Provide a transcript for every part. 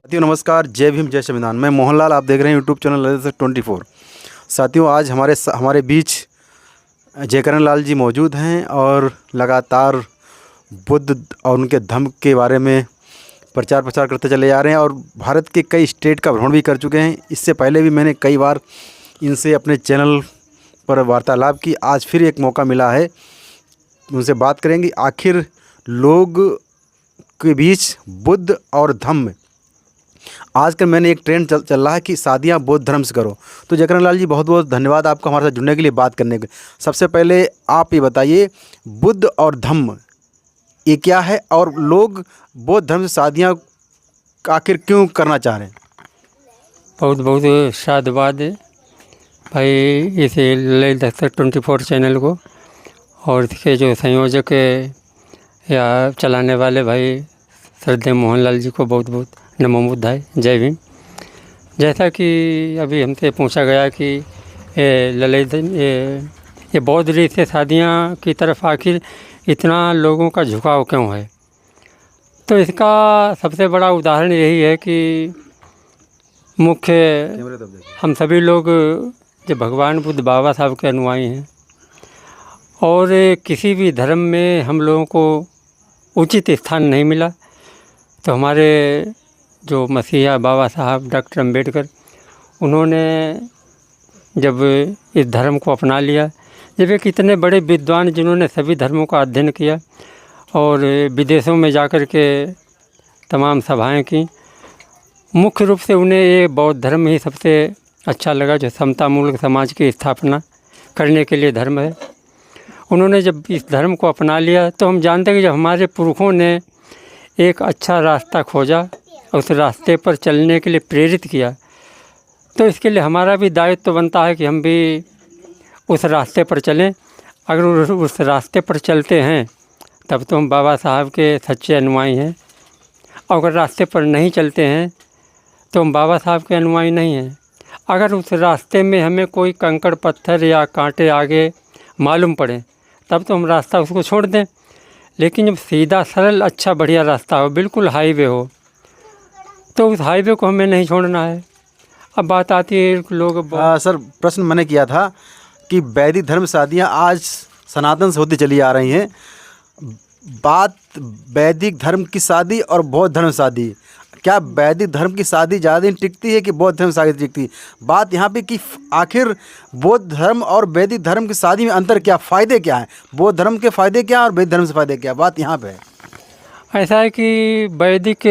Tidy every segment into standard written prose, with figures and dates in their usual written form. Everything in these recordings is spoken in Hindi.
साथियों नमस्कार, जय भीम जय संविधान। मैं मोहनलाल, आप देख रहे हैं यूट्यूब चैनल ललित 24। साथियों आज हमारे बीच जयकरण लाल जी मौजूद हैं और लगातार बुद्ध और उनके धम्म के बारे में प्रचार प्रसार करते चले जा रहे हैं और भारत के कई स्टेट का भ्रमण भी कर चुके हैं। इससे पहले भी मैंने कई बार इनसे अपने चैनल पर वार्तालाप की। आज फिर एक मौका मिला है, उनसे बात करेंगे आखिर लोग के बीच बुद्ध और धम्म। आजकल मैंने एक ट्रेंड चल रहा है कि शादियां बौद्ध धर्म से करो। तो जयकरण लाल जी बहुत बहुत धन्यवाद आपका हमारे साथ जुड़ने के लिए, बात करने के। सबसे पहले आप ये बताइए, बुद्ध और धम्म ये क्या है और लोग बौद्ध धर्म से शादियां आखिर क्यों करना चाह रहे हैं? बहुत बहुत साधुवाद भाई इस ललित 24 चैनल को और इसके जो संयोजक या चलाने वाले भाई श्रद्धेय मोहनलाल जी को बहुत बहुत नमो बुद्धाय, जय भीम। जैसा कि अभी हमसे पूछा गया कि ललित ये बौद्ध रीत से शादियाँ की तरफ आखिर इतना लोगों का झुकाव क्यों है, तो इसका सबसे बड़ा उदाहरण यही है कि मुख्य हम सभी लोग जो भगवान बुद्ध बाबा साहब के अनुयायी हैं और किसी भी धर्म में हम लोगों को उचित स्थान नहीं मिला, तो हमारे जो मसीहा बाबा साहब डॉक्टर अम्बेडकर, उन्होंने जब इस धर्म को अपना लिया, जब एक इतने बड़े विद्वान जिन्होंने सभी धर्मों का अध्ययन किया और विदेशों में जाकर के तमाम सभाएं की, मुख्य रूप से उन्हें ये बौद्ध धर्म ही सबसे अच्छा लगा जो समतामूलक समाज की स्थापना करने के लिए धर्म है। उन्होंने जब इस धर्म को अपना लिया तो हम जानते हैं कि जब हमारे पुरखों ने एक अच्छा रास्ता खोजा और उस रास्ते पर चलने के लिए प्रेरित किया, तो इसके लिए हमारा भी दायित्व तो बनता है कि हम भी उस रास्ते पर चलें। अगर उस रास्ते पर चलते हैं तब तो हम बाबा साहब के सच्चे अनुयायी हैं, और अगर रास्ते पर नहीं चलते हैं तो हम बाबा साहब के अनुयायी नहीं हैं। अगर उस रास्ते में हमें कोई कंकड़ पत्थर या कांटे आगे मालूम पड़े तब तो हम रास्ता उसको छोड़ दें, लेकिन जब सीधा सरल अच्छा बढ़िया रास्ता हो, बिल्कुल हाईवे हो, तो उस हाईवे को हमें नहीं छोड़ना है। अब बात आती है लोग सर प्रश्न मैंने किया था कि वैदिक धर्म शादियां आज सनातन से होती चली आ रही हैं। बात वैदिक धर्म की शादी और बौद्ध धर्म शादी, क्या वैदिक धर्म की शादी ज़्यादा दिन टिकती है कि बौद्ध धर्म शादी टिकती है? बात यहाँ पे कि आखिर बौद्ध धर्म और वैदिक धर्म की शादी में अंतर क्या, फ़ायदे क्या हैं? बौद्ध धर्म के फ़ायदे क्या और वैदिक धर्म से फ़ायदे क्या? बात यहाँ पे है। ऐसा है कि वैदिक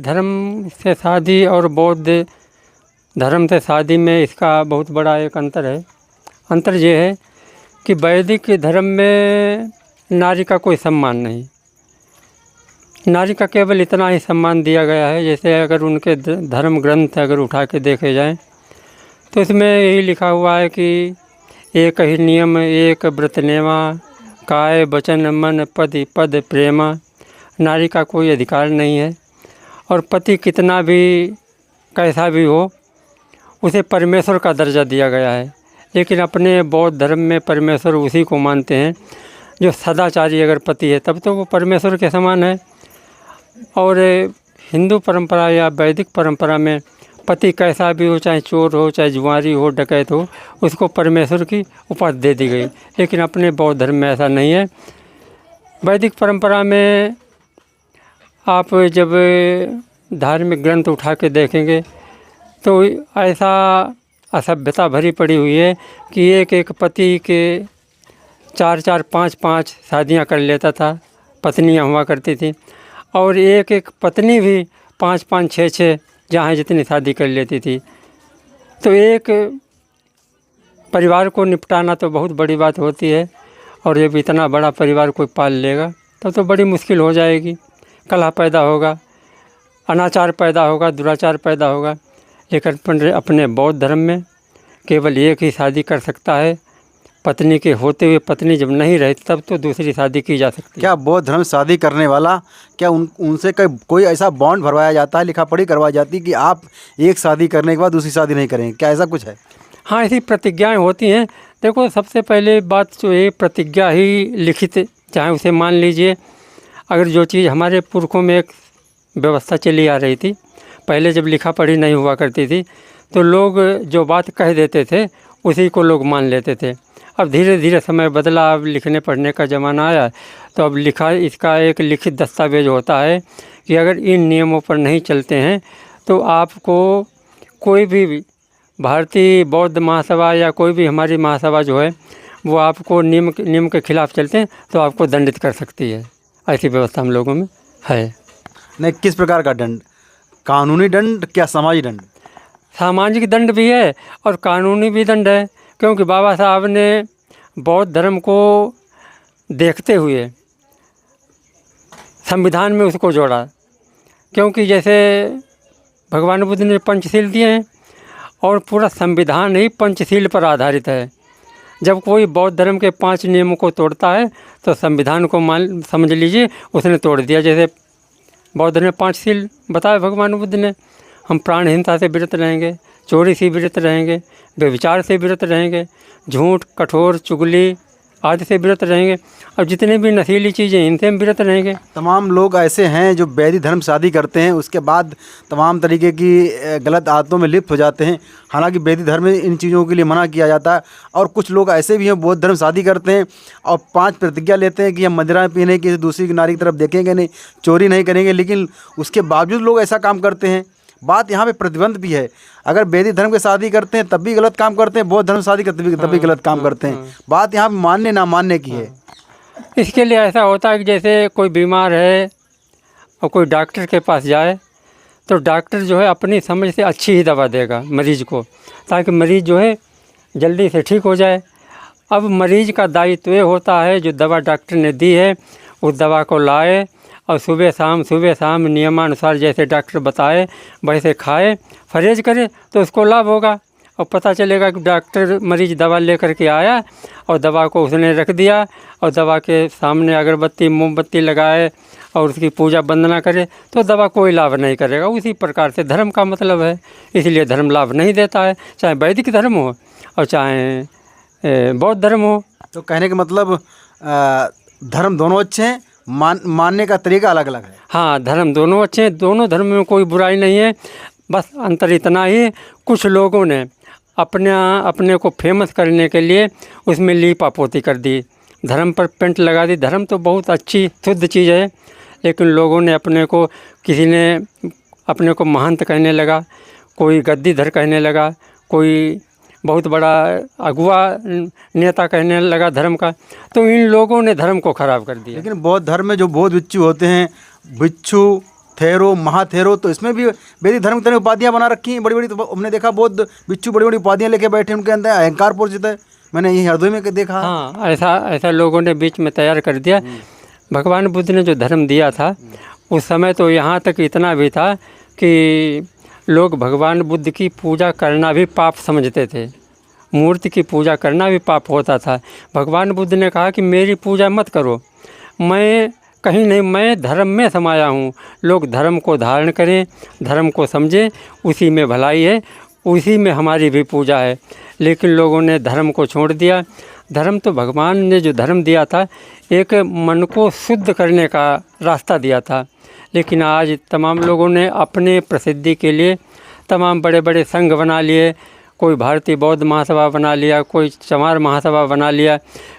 धर्म से शादी और बौद्ध धर्म से शादी में इसका बहुत बड़ा एक अंतर है। अंतर ये है कि वैदिक धर्म में नारी का कोई सम्मान नहीं, नारी का केवल इतना ही सम्मान दिया गया है, जैसे अगर उनके धर्म ग्रंथ अगर उठा के देखे जाएं तो इसमें यही लिखा हुआ है कि एक ही नियम एक व्रतनेमा, काय वचन मन पति पद प्रेमा। नारी का कोई अधिकार नहीं है और पति कितना भी कैसा भी हो उसे परमेश्वर का दर्जा दिया गया है। लेकिन अपने बौद्ध धर्म में परमेश्वर उसी को मानते हैं जो सदाचारी अगर पति है, तब तो वो परमेश्वर के समान है। और हिंदू परंपरा या वैदिक परंपरा में पति कैसा भी हो, चाहे चोर हो, चाहे जुआरी हो, डकैत हो, उसको परमेश्वर की उपाधि दे दी गई। लेकिन अपने बौद्ध धर्म में ऐसा नहीं है। वैदिक परंपरा में आप जब धार्मिक ग्रंथ उठा के देखेंगे तो ऐसा असभ्यता भरी पड़ी हुई है कि एक एक पति के 4-4, 5-5 शादियां कर लेता था, पत्नियां हुआ करती थी, और एक एक पत्नी भी 5-5, 6-6 जहाँ जितनी शादी कर लेती थी। तो एक परिवार को निपटाना तो बहुत बड़ी बात होती है, और जब इतना बड़ा परिवार कोई पाल लेगा तो बड़ी मुश्किल हो जाएगी। कलह पैदा होगा, अनाचार पैदा होगा, दुराचार पैदा होगा। लेकिन अपने बौद्ध धर्म में केवल एक ही शादी कर सकता है, पत्नी के होते हुए पत्नी जब नहीं रहती तब तो दूसरी शादी की जा सकती है। क्या बौद्ध धर्म शादी करने वाला, क्या उनसे कोई ऐसा बॉन्ड भरवाया जाता है, लिखा पढ़ी करवाई जाती है कि आप एक शादी करने के बाद दूसरी शादी नहीं करेंगे? क्या ऐसा कुछ है? हाँ, ऐसी प्रतिज्ञाएं होती हैं। देखो, सबसे पहले बात जो है प्रतिज्ञा ही लिखित, चाहे उसे मान लीजिए। अगर जो चीज़ हमारे पुरखों में एक व्यवस्था चली आ रही थी, पहले जब लिखा पढ़ी नहीं हुआ करती थी तो लोग जो बात कह देते थे उसी को लोग मान लेते थे। अब धीरे धीरे समय बदला, अब लिखने पढ़ने का ज़माना आया, तो अब लिखा इसका एक लिखित दस्तावेज होता है कि अगर इन नियमों पर नहीं चलते हैं तो आपको कोई भी भारतीय बौद्ध महासभा या कोई भी हमारी महासभा जो है वो आपको नियम के खिलाफ चलते हैं तो आपको दंडित कर सकती है। ऐसी व्यवस्था हम लोगों में है। नहीं, किस प्रकार का दंड? कानूनी दंड क्या सामाजिक दंड? सामाजिक दंड भी है और कानूनी भी दंड है, क्योंकि बाबा साहब ने बौद्ध धर्म को देखते हुए संविधान में उसको जोड़ा। क्योंकि जैसे भगवान बुद्ध ने पंचशील दिए हैं और पूरा संविधान ही पंचशील पर आधारित है। जब कोई बौद्ध धर्म के 5 नियमों को तोड़ता है तो संविधान को समझ लीजिए उसने तोड़ दिया। जैसे बौद्ध ने 5 शील बताए भगवान बुद्ध ने, हम प्राण हिंसा से विरत रहेंगे, चोरी से विरत रहेंगे, व्यभिचार से विरत रहेंगे, झूठ, कठोर, चुगली आदि से विरत रहेंगे, और जितने भी नशीली चीज़ें इनसे हम विरत रहेंगे। तमाम लोग ऐसे हैं जो वैदिक धर्म शादी करते हैं, उसके बाद तमाम तरीके की गलत आदतों में लिप्त हो जाते हैं। हालांकि वैदिक धर्म में इन चीज़ों के लिए मना किया जाता है। और कुछ लोग ऐसे भी हैं बौद्ध धर्म शादी करते हैं और 5 प्रतिज्ञा लेते हैं कि हम मदिरा पीने की दूसरी की नारी की तरफ देखेंगे नहीं, चोरी नहीं करेंगे, लेकिन उसके बावजूद लोग ऐसा काम करते हैं। बात यहाँ पे प्रतिबंध भी है। अगर वैदिक धर्म के शादी करते हैं तब भी गलत काम करते हैं, बौद्ध धर्म शादी करते तब भी गलत काम करते हैं। बात यहाँ पे मानने ना मानने की है। इसके लिए ऐसा होता है कि जैसे कोई बीमार है और कोई डॉक्टर के पास जाए तो डॉक्टर जो है अपनी समझ से अच्छी ही दवा देगा मरीज़ को, ताकि मरीज़ जो है जल्दी से ठीक हो जाए। अब मरीज़ का दायित्व ये होता है जो दवा डॉक्टर ने दी है उस दवा को लाए और सुबह शाम नियमानुसार जैसे डॉक्टर बताए वैसे खाए, परहेज करे तो उसको लाभ होगा। और पता चलेगा कि डॉक्टर मरीज़ दवा लेकर के आया और दवा को उसने रख दिया और दवा के सामने अगरबत्ती मोमबत्ती लगाए और उसकी पूजा वंदना करे तो दवा कोई लाभ नहीं करेगा। उसी प्रकार से धर्म का मतलब है, इसलिए धर्म लाभ नहीं देता है, चाहे वैदिक धर्म हो और चाहे बौद्ध धर्म हो। तो कहने का मतलब धर्म दोनों अच्छे हैं, मानने का तरीका अलग अलग है। हाँ, धर्म दोनों अच्छे हैं, दोनों धर्म में कोई बुराई नहीं है। बस अंतर इतना ही, कुछ लोगों ने अपने को फेमस करने के लिए उसमें लीपापोती कर दी, धर्म पर पेंट लगा दी। धर्म तो बहुत अच्छी शुद्ध चीज़ है, लेकिन लोगों ने किसी ने अपने को महंत कहने लगा, कोई गद्दीधर कहने लगा, कोई बहुत बड़ा अगुआ नेता कहने लगा धर्म का, तो इन लोगों ने धर्म को ख़राब कर दिया। लेकिन बौद्ध धर्म में जो बौद्ध भिक्षु होते हैं, भिक्षु, थेरो, महाथेरो, तो इसमें भी वैदिक धर्म की तरह उपाधियाँ बना रखी हैं बड़ी बड़ी। तो हमने देखा बौद्ध भिक्षु बड़ी बड़ी उपाधियाँ लेके बैठे, उनके अंदर अहंकार पोषित है। मैंने यही हरदोई में देखा। हाँ, ऐसा लोगों ने बीच में तैयार कर दिया। भगवान बुद्ध ने जो धर्म दिया था उस समय तो यहाँ तक इतना भी था कि लोग भगवान बुद्ध की पूजा करना भी पाप समझते थे, मूर्ति की पूजा करना भी पाप होता था। भगवान बुद्ध ने कहा कि मेरी पूजा मत करो, मैं कहीं नहीं, मैं धर्म में समाया हूँ। लोग धर्म को धारण करें, धर्म को समझें, उसी में भलाई है, उसी में हमारी भी पूजा है। लेकिन लोगों ने धर्म को छोड़ दिया। धर्म तो भगवान ने जो धर्म दिया था एक मन को शुद्ध करने का रास्ता दिया था, लेकिन आज तमाम लोगों ने अपने प्रसिद्धि के लिए तमाम बड़े बड़े संघ बना लिए। कोई भारतीय बौद्ध महासभा बना लिया, कोई चमार महासभा बना लिया,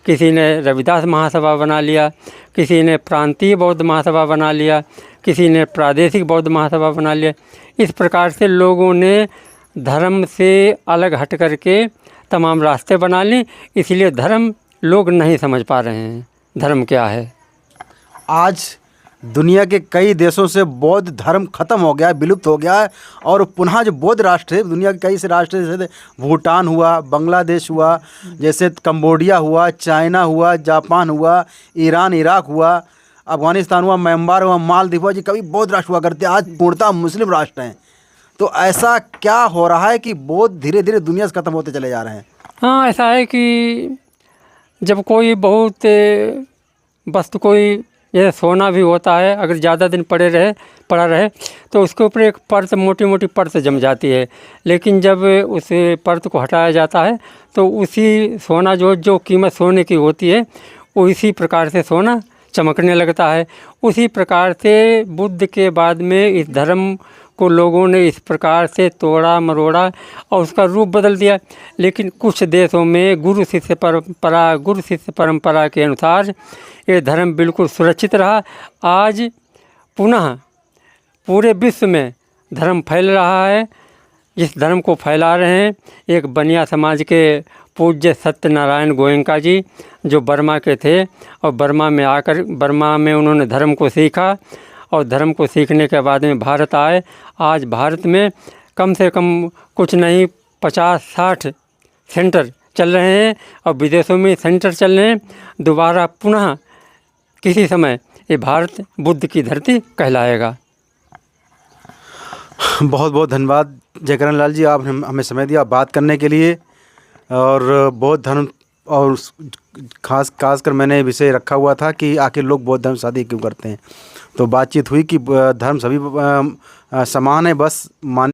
किसी ने रविदास महासभा बना लिया, किसी ने प्रांतीय बौद्ध महासभा बना लिया, किसी ने प्रादेशिक बौद्ध महासभा बना लिया। इस प्रकार से लोगों ने धर्म से अलग हट करके तमाम रास्ते बना लिए, इसलिए धर्म लोग नहीं समझ पा रहे हैं धर्म क्या है। आज दुनिया के कई देशों से बौद्ध धर्म खत्म हो गया है, विलुप्त हो गया है, और पुनः जो बौद्ध राष्ट्र है, दुनिया के कई से राष्ट्र जैसे भूटान हुआ, बांग्लादेश हुआ, जैसे कंबोडिया हुआ, चाइना हुआ, जापान हुआ, ईरान, इराक हुआ, अफगानिस्तान हुआ, म्यांमार हुआ, मालदीव हुआ, जी कभी बौद्ध राष्ट्र हुआ करते, आज पूर्णतः मुस्लिम राष्ट्र हैं। तो ऐसा क्या हो रहा है कि बौद्ध धीरे धीरे दुनिया से ख़त्म होते चले जा रहे हैं? हाँ, ऐसा है कि जब कोई बहुत वस्तु, कोई जैसे सोना भी होता है, अगर ज़्यादा दिन पड़ा रहे तो उसके ऊपर एक परत, मोटी मोटी परत जम जाती है। लेकिन जब उस परत को हटाया जाता है तो उसी सोना जो कीमत सोने की होती है उसी प्रकार से सोना चमकने लगता है। उसी प्रकार से बुद्ध के बाद में इस धर्म को लोगों ने इस प्रकार से तोड़ा मरोड़ा और उसका रूप बदल दिया। लेकिन कुछ देशों में गुरु शिष्य परंपरा के अनुसार ये धर्म बिल्कुल सुरक्षित रहा। आज पुनः पूरे विश्व में धर्म फैल रहा है। इस धर्म को फैला रहे हैं एक बनिया समाज के पूज्य सत्यनारायण गोयनका जी, जो बर्मा के थे और बर्मा में उन्होंने धर्म को सीखा और धर्म को सीखने के बाद में भारत आए। आज भारत में कम से कम कुछ नहीं 50-60 सेंटर चल रहे हैं और विदेशों में सेंटर चल रहे हैं। दोबारा पुनः किसी समय ये भारत बुद्ध की धरती कहलाएगा। बहुत बहुत धन्यवाद जयकरण लाल जी, आपने हमें समय दिया बात करने के लिए। और बौद्ध धर्म और खासकर मैंने विषय रखा हुआ था कि आखिर लोग बौद्ध धर्म शादी क्यों करते हैं। तो बातचीत हुई कि धर्म सभी समान है, बस मान